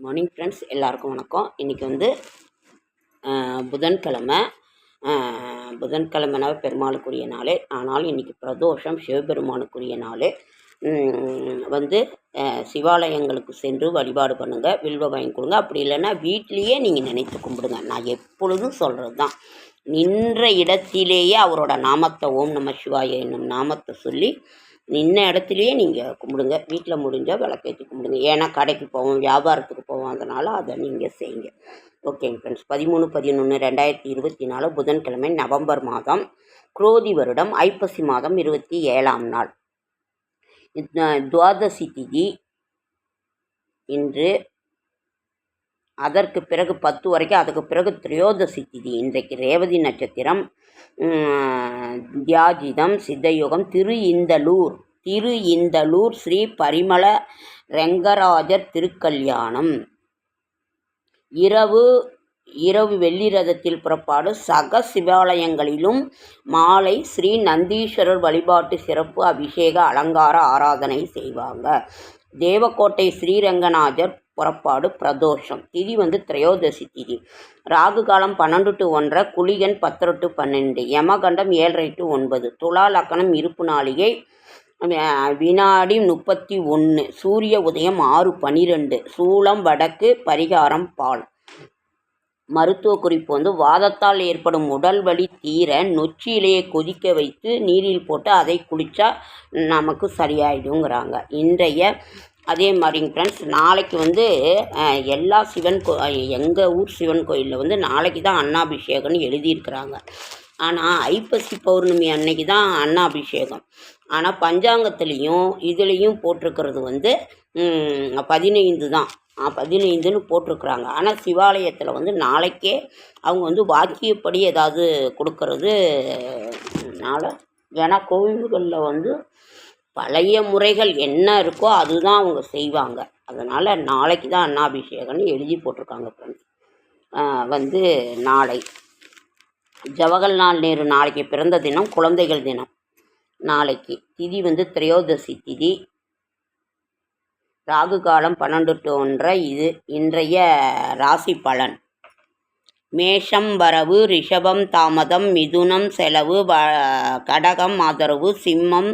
Morning friends, எல்லாருக்கும் வணக்கம். இன்றைக்கி வந்து புதன்கிழமை. புதன்கிழமைனா பெருமாளுக்குரிய நாள். ஆனால் இன்றைக்கி பிரதோஷம், சிவபெருமானுக்குரிய நாள். வந்து சிவாலயங்களுக்கு சென்று வழிபாடு பண்ணுங்கள், வில்வ வாங்கி கொடுங்க. அப்படி இல்லைன்னா வீட்லேயே நீங்கள் நினைத்து கும்பிடுங்க. நான் எப்பொழுதும் சொல்கிறது தான், நின்ற இடத்திலேயே அவரோட நாமத்தை, ஓம் நம சிவாய என்னும் நாமத்தை சொல்லி நின்ன இடத்துலையே நீங்கள் கும்பிடுங்க. வீட்டில் முடிஞ்சால் விளக்கேற்றி கும்பிடுங்க. ஏன்னா கடைக்கு போவோம், வியாபாரத்துக்கு போவோம், அதனால் அதை நீங்கள் செய்யுங்க. ஓகேங்க ஃப்ரெண்ட்ஸ். 13/11/2024 புதன்கிழமை, நவம்பர் மாதம், குரோதி வருடம், ஐப்பசி மாதம் 27ஆம் நாள். துவாதசி திதி இன்று. அதற்கு பிறகு 10 வரைக்கும், அதுக்கு பிறகு திரையோதசி திதி. இன்றைக்கு ரேவதி நட்சத்திரம், தியாஜிதம், சித்தயோகம். திரு இந்தலூர் ஸ்ரீ பரிமள ரெங்கராஜர் திருக்கல்யாணம். இரவு வெள்ளி ரதத்தில் புறப்பாடு. சக சிவாலயங்களிலும் மாலை ஸ்ரீ நந்தீஸ்வரர் வழிபாட்டு சிறப்பு அபிஷேக அலங்கார ஆராதனை செய்வாங்க. தேவக்கோட்டை ஸ்ரீரங்கநாதர் புறப்பாடு. பிரதோஷம் திதி வந்து திரையோதசி திதி. ராகு காலம் 12 to 1, குளிகன் 10 to 12, யமகண்டம் 7:30 to 9, துலா லக்கணம் இருப்பு நாளிகை வினாடி 31, சூரிய உதயம் 6:12, சூலம் வடக்கு, பரிகாரம் பால். மருத்துவ குறிப்பு வந்து வாதத்தால் ஏற்படும் உடல் வலி தீர நொச்சி இலையை கொதிக்க வைத்து நீரில் போட்டு அதை குளித்தா நமக்கு சரியாயிடுங்கிறாங்க. அதே மாதிரிங்க ஃப்ரெண்ட்ஸ், நாளைக்கு வந்து எல்லா எங்கள் ஊர் சிவன் கோயிலில் வந்து நாளைக்கு தான் அன்னாபிஷேகம்னு எழுதியிருக்கிறாங்க. ஆனால் ஐப்பசி பௌர்ணமி அன்னைக்கு தான் அன்னாபிஷேகம். ஆனால் பஞ்சாங்கத்துலேயும் இதுலேயும் போட்டிருக்கிறது வந்து 15 தான், 15ன்னு போட்டிருக்குறாங்க. ஆனால் சிவாலயத்தில் வந்து நாளைக்கே அவங்க வந்து வாக்கியப்படி ஏதாவது கொடுக்கறதுனால, ஏன்னா கோவில்களில் வந்து பழைய முறைகள் என்ன இருக்கோ அதுதான் அவங்க செய்வாங்க. அதனால் நாளைக்கு தான் அன்னாபிஷேகம்னு எழுதி போட்டிருக்காங்க ஃப்ரெண்ட்ஸ். வந்து நாளை ஜவஹர்லால் நேரு நாளைக்கு பிறந்த தினம், குழந்தைகள் தினம் நாளைக்கு. திதி வந்து திரையோதசி திதி. ராகு காலம் 12 to 1. இது இன்றைய ராசி பலன். மேஷம் வரவு, ரிஷபம் தாமதம், மிதுனம் செலவு, கடகம் ஆதரவு, சிம்மம்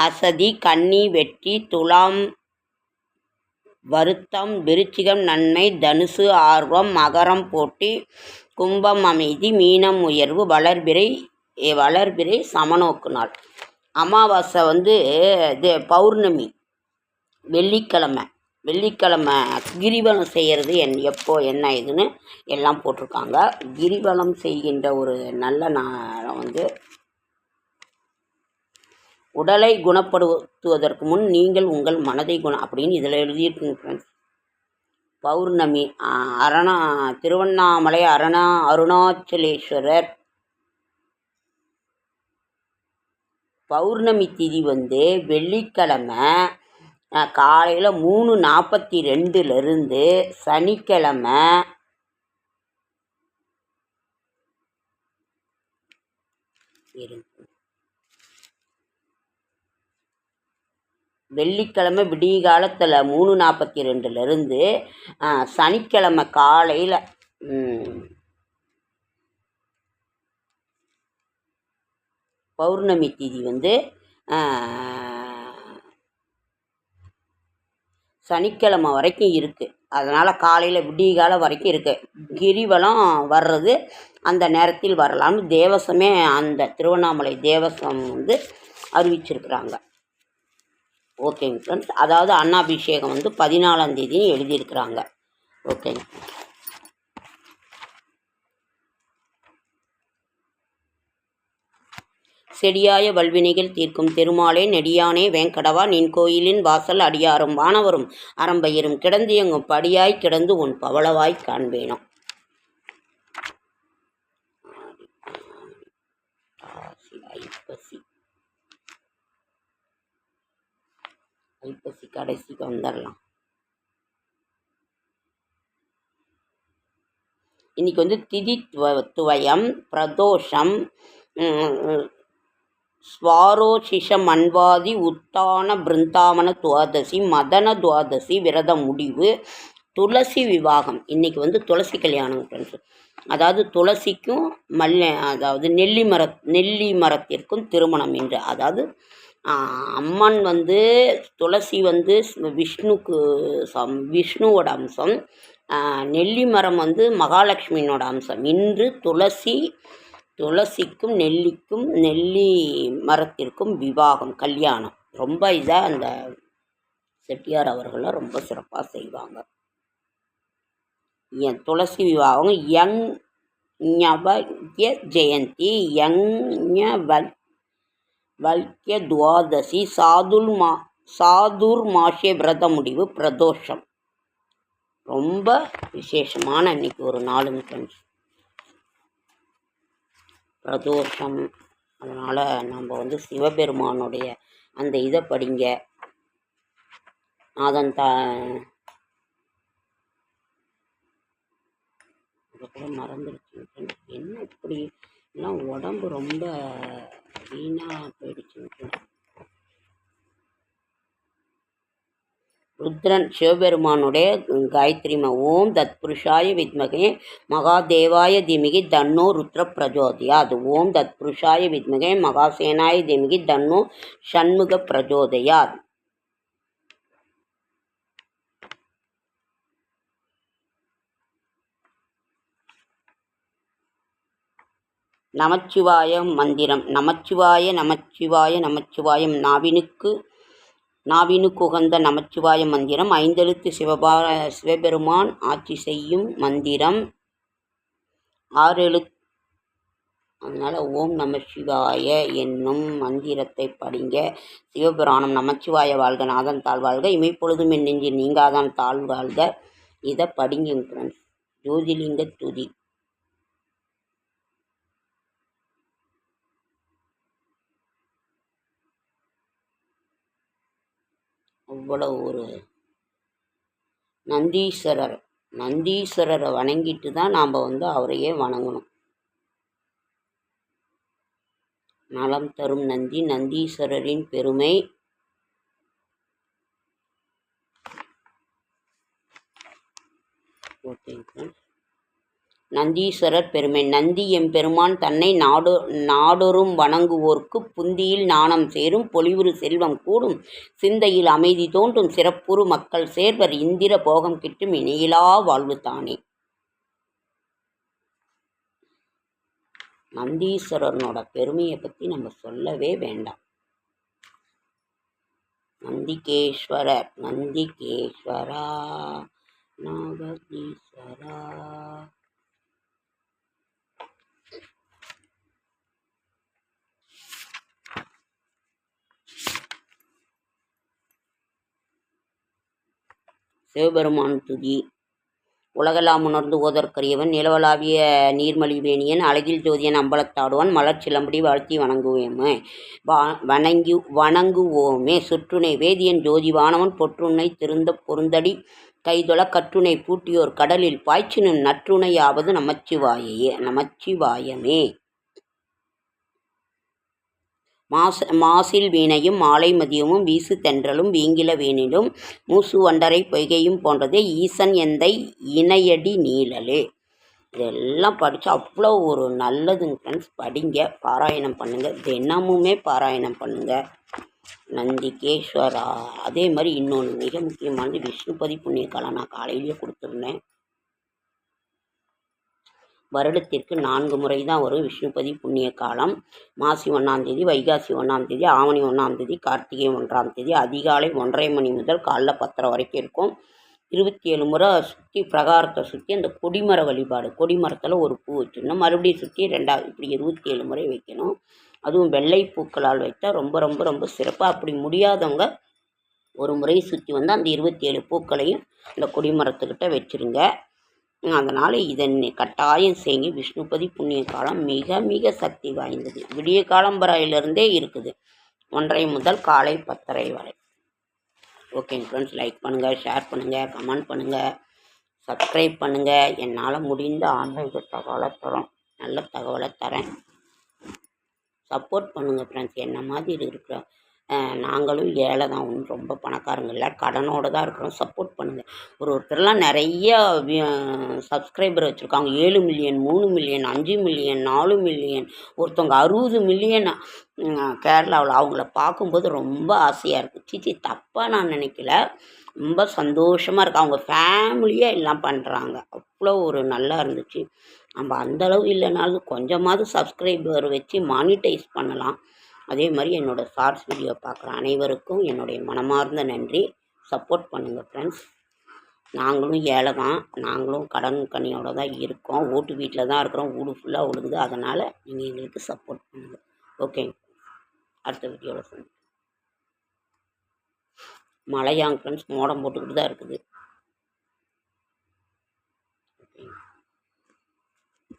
அசதி, கன்னி வெற்றி, துலாம் வருத்தம், விருச்சிகம் நன்மை, தனுசு ஆர்வம், மகரம் போட்டி, கும்பம் அமைதி, மீனம் உயர்வு, வளர்பிறை சமநோக்கு நாள். அமாவாசை வந்து இது பௌர்ணமி, வெள்ளிக்கிழமை கிரிவலம் செய்கிறது எப்போ என்ன இதுன்னு எல்லாம் போட்டிருக்காங்க. கிரிவலம் செய்கின்ற ஒரு நல்ல நாள் வந்து உடலை குணப்படுத்துவதற்கு முன் நீங்கள் உங்கள் மனதை அப்படின்னு இதில் எழுதியிருக்குங்க ஃப்ரெண்ட்ஸ். பௌர்ணமி திருவண்ணாமலை அருணாச்சலேஸ்வரர் பௌர்ணமி திதி வந்து வெள்ளிக்கிழமை காலையில் 3:42 சனிக்கிழமை வெள்ளிக்கிழமை விடிய காலத்தில் 3:42 சனிக்கிழமை காலையில் பௌர்ணமி திதி வந்து சனிக்கிழமை வரைக்கும் இருக்குது. அதனால் காலையில் விடிய காலம் வரைக்கும் இருக்குது. கிரிவலம் வர்றது அந்த நேரத்தில் வரலாம்னு தேவசமே, அந்த திருவண்ணாமலை தேவசம் வந்து அறிவிச்சிருக்கிறாங்க. ஓகேங்க ஃப்ரெண்ட்ஸ். அதாவது அன்னாபிஷேகம் வந்து 14ஆம் தேதி எழுதியிருக்கிறாங்க. ஓகேங்க. செடியாய வல்வினைகள் தீர்க்கும் திருமாலே, நெடியானே வேங்கடவா, நின் கோயிலின் வாசல் அடியாரும் வானவரும் அறம்பயிரும் கிடந்து எங்கும் படியாய் கிடந்து உன் பவளவாய் காண்பேனும். ஐப்பசி கடைசிக்கு வந்துடலாம். இன்னைக்கு வந்து திதி துவயம், பிரதோஷம், ஸ்வாரோசிஷ மன்வாதி, உத்தான பிருந்தாவன துவாதசி, மதன துவாதசி விரத முடிவு, துளசி விவாகம் இன்றைக்கி வந்து துளசி கல்யாணம் ஃப்ரெண்ட்ஸு. அதாவது துளசிக்கும் அதாவது நெல்லி மரத்திற்கும் திருமணம் என்று. அதாவது அம்மன் வந்து துளசி வந்து விஷ்ணுவோட அம்சம், நெல்லி மரம் வந்து மகாலட்சுமியினோட அம்சம். இன்று துளசிக்கும் நெல்லி மரத்திற்கும் விவாகம், கல்யாணம். ரொம்ப இதாக அந்த செட்டியார் அவர்கள்லாம் ரொம்ப சிறப்பாக செய்வாங்க. துளசி விவாகம் யஞ்ஞவல்க்ய ஜெயந்தி, யஞ்ஞவல்க்ய துவாதசி, சாதுர்மாசிய விரத முடிவு, பிரதோஷம். ரொம்ப விசேஷமான இன்னைக்கு ஒரு நாளுங்க ஃப்ரெண்ட்ஸ், பிரதோஷம். அதனால் நம்ம வந்து சிவபெருமானுடைய அந்த இதை படிங்க. அதன் கூட மறந்துடுச்சு என்ன இப்படி எல்லாம் உடம்பு ரொம்ப வீணாக போயிடுச்சு. ருத்ரன் சிவபெருமானுடைய காயத்ரி ஓம் தத் புருஷாய வித்மகே மகாதேவாய தீமிகி தன்னோ ருத்ர பிரஜோதயாத். ஓம் தத் புருஷாய வித்மகே மகாசேனாய தீமிகி தன்னோ ஷண்முக பிரஜோதயாத். நமச்சிவாய மந்திரம். நமச்சிவாய நமச்சிவாய நமச்சிவாயம். நாவினுக்குகந்த நமச்சிவாய மந்திரம். 5 எழுத்து சிவபெருமான் ஆட்சி செய்யும் மந்திரம். 6 எழுத்து. அதனால் ஓம் நம சிவாய என்னும் மந்திரத்தை படிங்க. சிவபுராணம். நமச்சிவாய வாழ்க, நாதன் தாழ் வாழ்க, இமைப்பொழுதும் என் நெஞ்சில் நீங்காதான் தாழ் வாழ்க. இதை படிங்க ஃப்ரெண்ட்ஸ். ஜோதிலிங்க துதி. அவ்வளோ ஒரு நந்தீஸ்வரரை வணங்கிட்டு தான் நாம் வந்து அவரையே வணங்கணும். நலம் தரும் நந்தீஸ்வரரின் பெருமை. நந்தீஸ்வரர் பெருமை. நந்தி எம்பெருமான் தன்னை நாடொரும் வணங்குவோர்க்கு புந்தியில் நாணம் சேரும், பொலிவுறு செல்வம் கூடும், சிந்தையில் அமைதி தோன்றும், சிறப்புறு மக்கள் சேர்வர், இந்திர போகம் கிட்டும், இணையிலா வாழ்வு தானே. நந்தீஸ்வரனோட பெருமையை பற்றி நம்ம சொல்லவே வேண்டாம். நந்திகேஸ்வரர், நந்திகேஸ்வரா நாகதீஸ்வரா. சிவபெருமான் துதி. உலகெல்லாம் உணர்ந்து ஓதற்கரியவன், நிலவலாவிய நீர்மலிவேணியன், அழகில் ஜோதியன், அம்பலத்தாடுவான், மலர்ச்சிலம்படி வாழ்த்தி வணங்குவோமே. சுற்றுனை வேதியன் ஜோதி வானவன், பொற்றுனை திருந்த பொருந்தடி கைதொழ கற்றுனை பூட்டியோர் கடலில் பாய்ச்சினும் நற்றுணையாவது நமச்சிவாயமே. மாசில் வீணையும் மாலை மதியமும் வீசு தென்றலும் வீங்கில வேனிலும் மூசு வண்டரை பொய்கையும் போன்றதே ஈசன் எந்தை இணையடி நீழலே. இதெல்லாம் படித்தா அவ்வளோ ஒரு நல்லதுங்க ஃப்ரெண்ட்ஸ். படிங்க, பாராயணம் பண்ணுங்கள், தினமுமே பாராயணம் பண்ணுங்கள். நந்திகேஸ்வரா. அதே மாதிரி இன்னொன்று மிக முக்கியமானது விஷ்ணுபதி புண்ணிய காலம். நான் காலையிலேயே கொடுத்துருந்தேன். வருடத்திற்கு 4 முறை தான் வரும் விஷ்ணுபதி புண்ணிய காலம். மாசி 1ஆம் தேதி, வைகாசி 1ஆம் தேதி, ஆவணி 1ஆம் தேதி, கார்த்திகை 1ஆம் தேதி. அதிகாலை 1:30 மணி முதல் காலைல 10:30 வரைக்கும் இருக்கும். 27 முறை சுற்றி பிரகாரத்தை சுற்றி அந்த கொடிமர வழிபாடு. கொடிமரத்தில் ஒரு பூ வச்சிடணும், மறுபடியும் சுற்றி 2வது, இப்படி 27 முறை வைக்கணும். அதுவும் வெள்ளை பூக்களால் வைத்தால் ரொம்ப ரொம்ப ரொம்ப சிறப்பு. அப்படி முடியாதவங்க ஒரு முறை சுற்றி வந்து அந்த 27 பூக்களையும் அந்த கொடிமரத்துக்கிட்ட வச்சுருங்க. அதனால் இதை கட்டாயம் செய்யுங்க. விஷ்ணுபதி புண்ணிய காலம் மிக மிக சக்தி வாய்ந்தது. விடிய காலம்பரையிலிருந்தே இருக்குது, 1:30 முதல் காலை 10:30 வரை. ஓகேங்க ஃப்ரெண்ட்ஸ், லைக் பண்ணுங்கள், ஷேர் பண்ணுங்கள், கமெண்ட் பண்ணுங்கள், சப்ஸ்கிரைப் பண்ணுங்கள். என்னால் முடிந்த ஆன்மீக தகவலை நல்ல தகவலை தரேன். சப்போர்ட் பண்ணுங்கள் ஃப்ரெண்ட்ஸ். என்ன மாதிரி இருக்கிற நாங்களும் ஏழை தான், ஒன்றும் ரொம்ப பணக்காரங்க இல்லை, கடனோடு தான் இருக்கிறோம். சப்போர்ட் பண்ணுங்கள். ஒருத்தர்லாம் நிறைய சப்ஸ்கிரைபர் வச்சுருக்காங்க. 7 மில்லியன், 3 மில்லியன், 5 மில்லியன், 4 மில்லியன், ஒருத்தவங்க 60 மில்லியன் கேரளாவில். அவங்கள பார்க்கும்போது ரொம்ப ஆசையாக இருக்குது. சீச்சி, தப்பாக நான் நினைக்கல, ரொம்ப சந்தோஷமாக இருக்குது. அவங்க ஃபேமிலியே எல்லாம் பண்ணுறாங்க. அவ்வளோ ஒரு நல்லா இருந்துச்சு. நம்ம அந்தளவு இல்லைனாலும் கொஞ்சமாவது சப்ஸ்கிரைபர் வச்சு மானிட்டைஸ் பண்ணலாம். அதே மாதிரி என்னோடய ஷார்ட்ஸ் வீடியோ பார்க்குற அனைவருக்கும் என்னுடைய மனமார்ந்த நன்றி. சப்போர்ட் பண்ணுங்கள் ஃப்ரெண்ட்ஸ். நாங்களும் ஏழை தான், நாங்களும் கடன் கனியோடு தான் இருக்கோம். ஓட்டு வீட்டில் தான் இருக்கிறோம். வீடு ஃபுல்லாக ஒழுகுது. அதனால் நீங்கள் எங்களுக்கு சப்போர்ட் பண்ணுங்கள். ஓகேங்க, அடுத்த வீடியோவில் சொல்லுங்கள். மழையாங்க ஃப்ரெண்ட்ஸ், மோடம் போட்டுக்கிட்டு தான் இருக்குது.